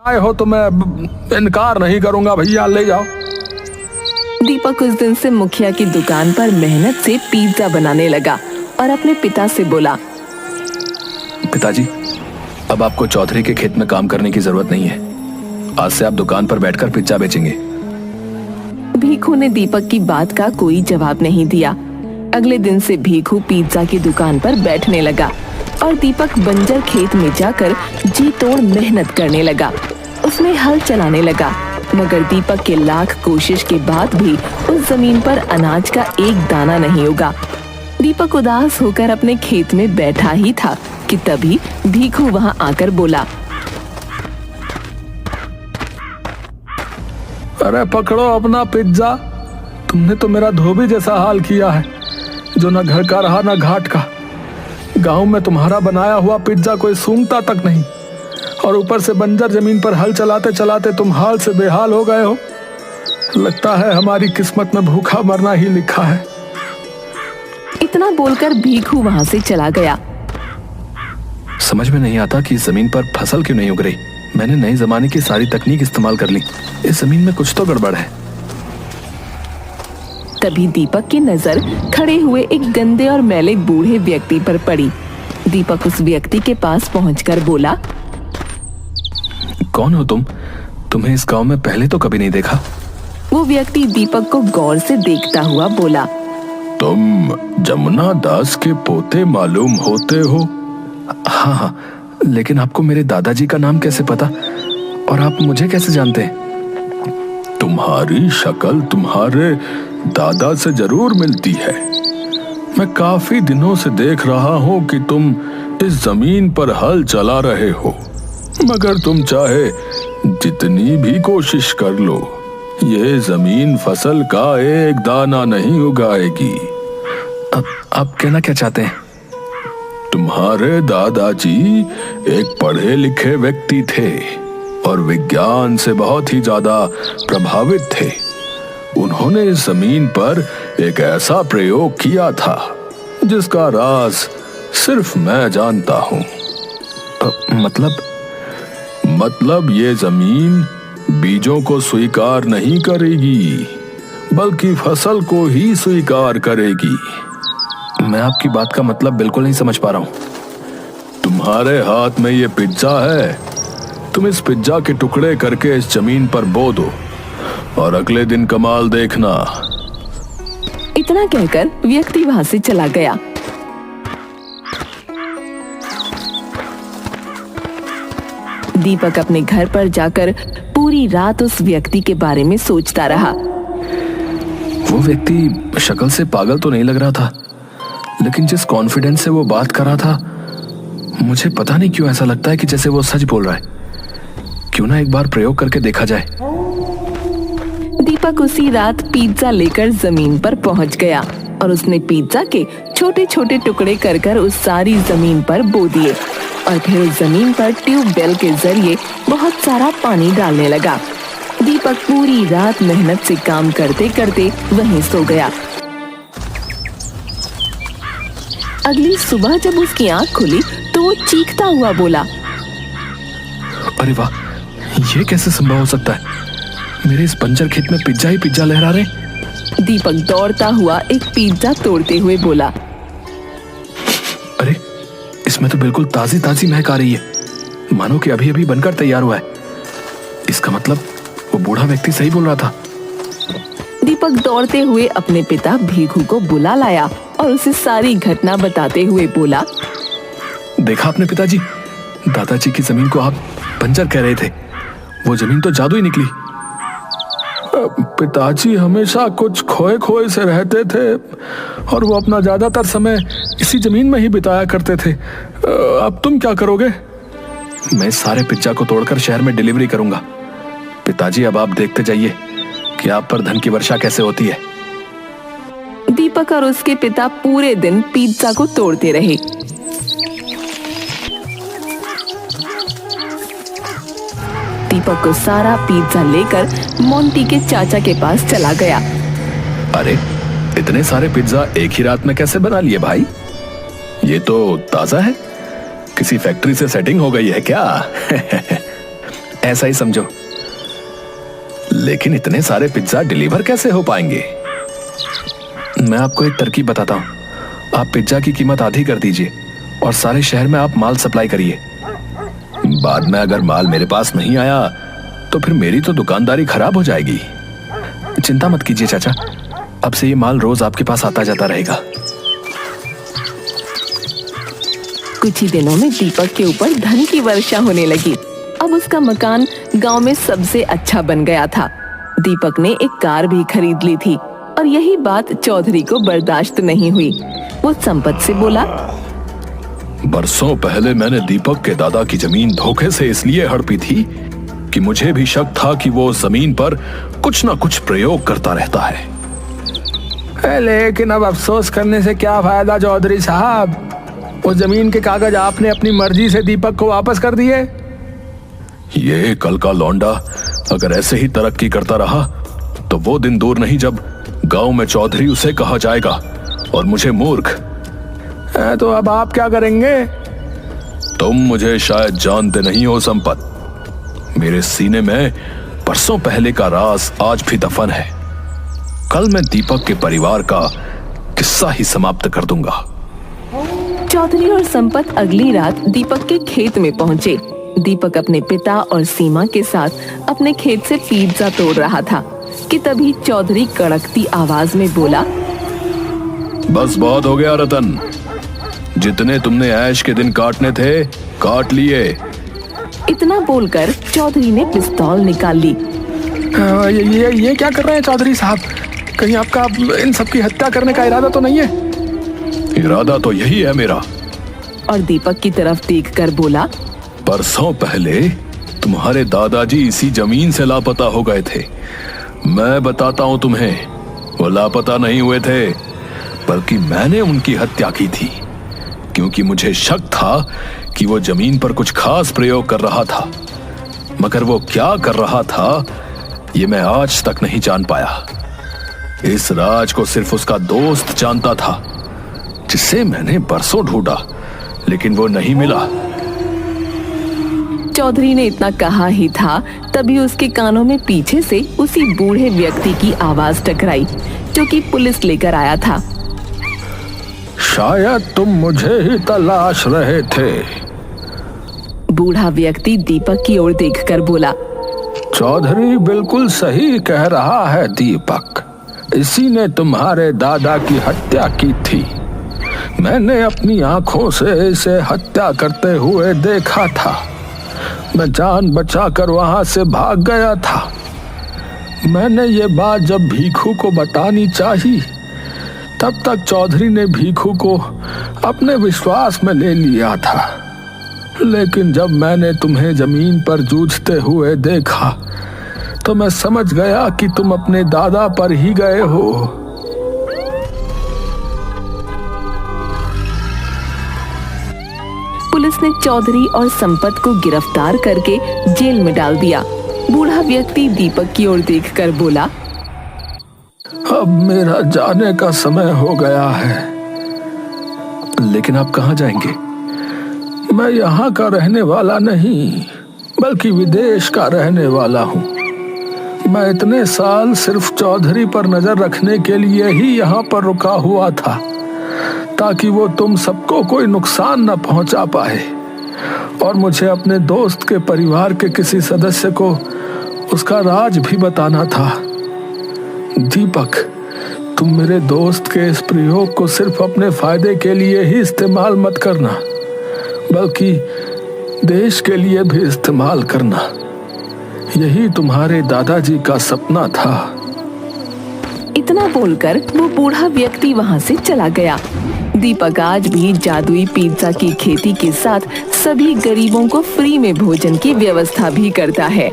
आए हो तो मैं इनकार नहीं करूंगा भैया, ले जाओ। दीपक उस दिन से मुखिया की दुकान पर मेहनत से पिज्जा बनाने लगा और अपने पिता से बोला, पिताजी, अब आपको चौधरी के खेत में काम करने की जरूरत नहीं है। आज से आप दुकान पर बैठकर पिज्जा बेचेंगे। भीखू ने दीपक की बात का कोई जवाब नहीं दिया। अगले दिन से भीखू पिज्जा की दुकान पर बैठने लगा और दीपक बंजर खेत में जाकर जी तोड़ मेहनत करने लगा। उसमें हल चलाने लगा, मगर दीपक के लाख कोशिश के बाद भी उस जमीन पर अनाज का एक दाना नहीं उगा। दीपक उदास होकर अपने खेत में बैठा ही था कि तभी भीखू वहां आकर बोला, अरे पकड़ो अपना पिज्जा। तुमने तो मेरा धोबी जैसा हाल किया है, जो न घर का रहा न घाट का। गांव में तुम्हारा बनाया हुआ पिज्जा कोई सूंघता तक नहीं, और ऊपर से बंजर जमीन पर हल चलाते चलाते तुम हाल से बेहाल हो गए हो। लगता है हमारी किस्मत में भूखा मरना ही लिखा है। इतना बोलकर भीखू वहां से चला गया। समझ में नहीं आता कि इस जमीन पर फसल क्यों नहीं उग रही। मैंने नए जमाने की सारी तकनीक इस्तेमाल कर ली, इस जमीन में कुछ तो गड़बड़ है। तभी दीपक की नजर खड़े हुए एक गंदे और मैले बूढ़े व्यक्ति पर पड़ी। दीपक उस व्यक्ति के पास पहुंचकर बोला, कौन हो तुम? तुम्हें इस गांव में पहले तो कभी नहीं देखा। वो व्यक्ति दीपक को गौर से देखता हुआ बोला, तुम जमुना दास के पोते मालूम होते हो? हाँ हाँ, लेकिन आपको मेरे दादाजी का नाम कैसे पता, और आप मुझे कैसे जानते हैं? तुम्हारी शक्ल तुम्हारे दादा से जरूर मिलती है। मैं काफी दिनों से देख रहा हूँ कि तुम इस जमीन पर हल चला रहे हो, मगर तुम चाहे जितनी भी कोशिश कर लो, ये जमीन फसल का एक दाना नहीं उगाएगी। अब आप कहना क्या चाहते हैं? तुम्हारे दादाजी एक पढ़े लिखे व्यक्ति थे और विज्ञान से बहुत ही ज्यादा प्रभावित थे। उन्होंने इस जमीन पर एक ऐसा प्रयोग किया था जिसका राज सिर्फ मैं जानता हूँ। मतलब ये जमीन बीजों को स्वीकार नहीं करेगी, बल्कि फसल को ही स्वीकार करेगी। मैं आपकी बात का मतलब बिल्कुल नहीं समझ पा रहा हूँ। तुम्हारे हाथ में ये पिज्जा है, तुम इस पिज्जा के टुकड़े करके इस जमीन पर बो दो और अगले दिन कमाल देखना। इतना कहकर व्यक्ति वहां से चला गया। दीपक अपने घर पर जाकर पूरी रात उस व्यक्ति के बारे में सोचता रहा। वो व्यक्ति शक्ल से पागल तो नहीं लग रहा था, लेकिन जिस कॉन्फिडेंस से वो बात कर रहा था, मुझे पता नहीं क्यों ऐसा लगता है कि जैसे वो सच बोल रहा है। क्यों ना एक बार प्रयोग करके देखा जाए। दीपक उसी रात पिज्जा लेकर जमीन पर पहुंच गया और उसने पिज्जा के छोटे छोटे टुकड़े कर कर उस सारी जमीन पर बो दिए और फिर उस जमीन पर ट्यूबवेल के जरिए बहुत सारा पानी डालने लगा। दीपक पूरी रात मेहनत से काम करते करते वहीं सो गया। अगली सुबह जब उसकी आंख खुली तो वो चीखता हुआ बोला, अरे वाह, ये कैसे संभव हो सकता है? मेरे इस बंजर खेत में पिज्जा ही पिज्जा लहरा रहे। दीपक दौड़ता हुआ एक पिज्जा तोड़ते हुए बोला, अरे इसमें तो बिल्कुल ताजी ताजी महक आ रही है, मानो कि अभी अभी बनकर तैयार हुआ है। इसका मतलब वो बूढ़ा व्यक्ति सही बोल रहा था। दीपक दौड़ते हुए अपने पिता भीखू को बुला लाया और उसे सारी घटना बताते हुए बोला, देखा आपने पिताजी, दादाजी की जमीन को आप बंजर कह रहे थे, वो जमीन तो जादू ही निकली। पिताजी हमेशा कुछ खोए खोए से रहते थे और वो अपना ज्यादातर समय इसी जमीन में ही बिताया करते थे। अब तुम क्या करोगे? मैं सारे पिज्जा को तोड़कर शहर में डिलीवरी करूंगा। पिताजी अब आप देखते जाइए कि आप पर धन की वर्षा कैसे होती है। दीपक और उसके पिता पूरे दिन पिज्जा को तोड़ते रहे। दीपक को सारा पिज्जा लेकर मोंटी के चाचा के पास चला गया। अरे इतने सारे पिज्जा एक ही रात में कैसे बना लिए भाई? ये तो ताजा है, किसी फैक्ट्री से सेटिंग हो गई है क्या? ऐसा ही समझो। लेकिन इतने सारे पिज्जा डिलीवर कैसे हो पाएंगे? मैं आपको एक तरकीब बताता हूँ। आप पिज्जा की कीमत आधी कर दीजिए और सारे शहर में आप माल सप्लाई करिए। बाद में अगर माल मेरे पास नहीं आया तो फिर मेरी तो दुकानदारी खराब हो जाएगी। चिंता मत कीजिए चाचा, अब से ये माल रोज आपके पास आता जाता रहेगा। कुछ ही दिनों में दीपक के ऊपर धन की वर्षा होने लगी। अब उसका मकान गांव में सबसे अच्छा बन गया था। दीपक ने एक कार भी खरीद ली थी और यही बात चौधरी को बर्दाश्त नहीं हुई। वो संपत से बोला, बरसों पहले मैंने दीपक के दादा की जमीन धोखे से इसलिए हड़पी थी कि मुझे भी शक था कि वो जमीन पर कुछ ना कुछ प्रयोग करता रहता है। लेकिन अब अफसोस करने से क्या फायदा चौधरी साहब? उस जमीन के कागज आपने अपनी मर्जी से दीपक को वापस कर दिए। ये कल का लौंडा अगर ऐसे ही तरक्की करता रहा तो वो दिन दूर नहीं जब गांव में चौधरी उसे कहा जाएगा और मुझे मूर्ख। तो अब आप क्या करेंगे? तुम मुझे शायद जानते नहीं हो संपत, मेरे सीने में बरसों पहले का राज आज भी दफन है। कल मैं दीपक के परिवार का किस्सा ही समाप्त कर दूंगा। चौधरी और संपत अगली रात दीपक के खेत में पहुंचे। दीपक अपने पिता और सीमा के साथ अपने खेत से पिज्जा तोड़ रहा था कि तभी चौधरी कड़कती आवाज में बोला, बस बहुत हो गया रतन, जितने तुमने ऐश के दिन काटने थे काट लिए। इतना बोलकर चौधरी ने पिस्तौल निकाल ली। ये क्या कर रहे हैं चौधरी साहब? कहीं आपका इन सबकी हत्या करने का इरादा तो नहीं है? इरादा तो यही है मेरा। और दीपक की तरफ देखकर बोला, परसों पहले तुम्हारे दादाजी इसी जमीन से लापता हो गए थे। मैं बताता हूं तुम्हें, वो लापता नहीं हुए थे, बल्कि मैंने उनकी हत्या की थी, क्योंकि मुझे शक था कि वो जमीन पर कुछ खास प्रयोग कर रहा था। मगर वो क्या कर रहा था ये मैं आज तक नहीं जान पाया। इस राज को सिर्फ उसका दोस्त जानता था, जिसे मैंने बरसों ढूंढा लेकिन वो नहीं मिला। चौधरी ने इतना कहा ही था, तभी उसके कानों में पीछे से उसी बूढ़े व्यक्ति की आवाज टकराई, जो कि पुलिस लेकर आया था। शायद तुम मुझे ही तलाश रहे थे। बूढ़ा व्यक्ति दीपक की ओर देखकर बोला, चौधरी बिल्कुल सही कह रहा है दीपक, इसी ने तुम्हारे दादा की हत्या की थी। मैंने अपनी आंखों से इसे हत्या करते हुए देखा था। मैं जान बचाकर वहां से भाग गया था। मैंने ये बात जब भीखू को बतानी चाहिए, तब तक चौधरी ने भीखू को अपने विश्वास में ले लिया था। लेकिन जब मैंने तुम्हें जमीन पर जूझते हुए देखा तो मैं समझ गया कि तुम अपने दादा पर ही गए हो। पुलिस ने चौधरी और संपत को गिरफ्तार करके जेल में डाल दिया। बूढ़ा व्यक्ति दीपक की ओर देखकर बोला, अब मेरा जाने का समय हो गया है। लेकिन आप कहाँ जाएंगे? मैं यहाँ का रहने वाला नहीं, बल्कि विदेश का रहने वाला हूँ। मैं इतने साल सिर्फ चौधरी पर नजर रखने के लिए ही यहाँ पर रुका हुआ था, ताकि वो तुम सबको कोई नुकसान न पहुंचा पाए। और मुझे अपने दोस्त के परिवार के किसी सदस्य को उसका राज भी बताना था। दीपक, तुम मेरे दोस्त के इस प्रयोग को सिर्फ अपने फायदे के लिए ही इस्तेमाल मत करना, बल्कि देश के लिए भी इस्तेमाल करना। यही तुम्हारे दादाजी का सपना था। इतना बोलकर वो बूढ़ा व्यक्ति वहां से चला गया। दीपक आज भी जादुई पिज्जा की खेती के साथ सभी गरीबों को फ्री में भोजन की व्यवस्था भी करता है।